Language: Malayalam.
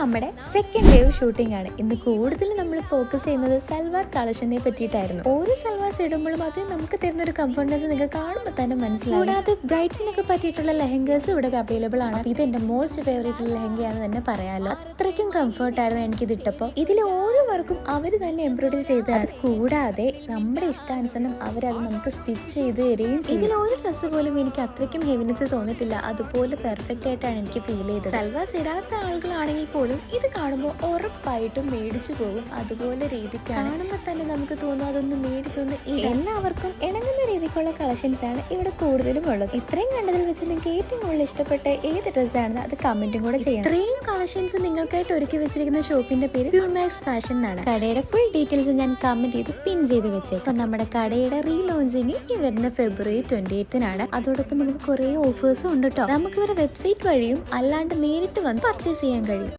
നമ്മുടെ സെക്കൻഡ് വേവ് ഷൂട്ടിംഗ് ആണ്. ഇന്ന് കൂടുതൽ നമ്മൾ ഫോക്കസ് ചെയ്യുന്നത് സൽവാർ കളക്ഷനെ പറ്റിയിട്ടായിരുന്നു. ഓരോ സൽവാർസ് ഇടുമ്പോഴും അത് നമുക്ക് തരുന്ന ഒരു കംഫർട്ട്നെസ് നിങ്ങൾക്ക് കാണുമ്പോൾ തന്നെ മനസ്സിലാവും. കൂടാതെ ബ്രൈഡ്സിനൊക്കെ പറ്റിയിട്ടുള്ള ലെഹങ്കേഴ്സ് ഇവിടെ അവൈലബിൾ ആണ്. ഇത് എന്റെ മോസ്റ്റ് ഫേവറേറ്റ് ലെഹങ്കയാന്ന് തന്നെ പറയാലോ. അത്രയ്ക്കും കംഫർട്ട് ആയിരുന്നു എനിക്കിത് ഇട്ടപ്പോൾ. ഇതിൽ ഓരോ വർക്കും അവർ തന്നെ എംബ്രോയിഡറി ചെയ്തത്. കൂടാതെ നമ്മുടെ ഇഷ്ടാനുസരണം അവരത് നമുക്ക് സ്റ്റിച്ച് ചെയ്ത് തരികയും ചെയ്യും. ഇതിൽ ഒരു ഡ്രസ്സ് പോലും എനിക്ക് അത്രയ്ക്കും ഹെവിനെസ് തോന്നിയിട്ടില്ല. അതുപോലെ പെർഫെക്റ്റ് ആയിട്ടാണ് എനിക്ക് ഫീൽ ചെയ്തത്. സൽവാർസ് ഇടാത്ത ആളുകളാണെങ്കിൽ പോലും ഇത് കാണുമ്പോൾ ഉറപ്പായിട്ടും മേടിച്ചു പോകും. അതുപോലെ രീതിക്ക് കാണുമ്പോൾ തന്നെ നമുക്ക് തോന്നും അതൊന്ന് മേടിച്ചൊന്ന്. എല്ലാവർക്കും ഇണങ്ങുന്ന രീതിക്കുള്ള കളക്ഷൻസ് ആണ് ഇവിടെ കൂടുതലും ഉള്ളത്. ഇത്രയും കണ്ടതിൽ വെച്ച് നിങ്ങൾക്ക് ഏറ്റവും കൂടുതൽ ഇഷ്ടപ്പെട്ട ഏത് ഡ്രസ്സാണെന്ന് അത് കമന്റും കൂടെ ചെയ്യണം. ഇത്രയും കളക്ഷൻസ് നിങ്ങൾക്കായിട്ട് ഒരുക്കി വെച്ചിരിക്കുന്ന ഷോപ്പിന്റെ പേര് പ്യൂമാക്സ് ഫാഷൻ എന്നാണ്. കടയുടെ ഫുൾ ഡീറ്റെയിൽസ് ഞാൻ കമന്റ് ചെയ്ത് പിൻ ചെയ്ത് വെച്ചേക്കാം. നമ്മുടെ കടയുടെ റീലോഞ്ചിങ് ഈ വരുന്ന ഫെബ്രുവരി 28-നാണ്. അതോടൊപ്പം നമുക്ക് കുറെ ഓഫേഴ്സും ഉണ്ട് കേട്ടോ. നമുക്ക് ഇവരുടെ വെബ്സൈറ്റ് വഴിയും അല്ലാണ്ട് നേരിട്ട് വന്ന് പർച്ചേസ് ചെയ്യാൻ കഴിയും.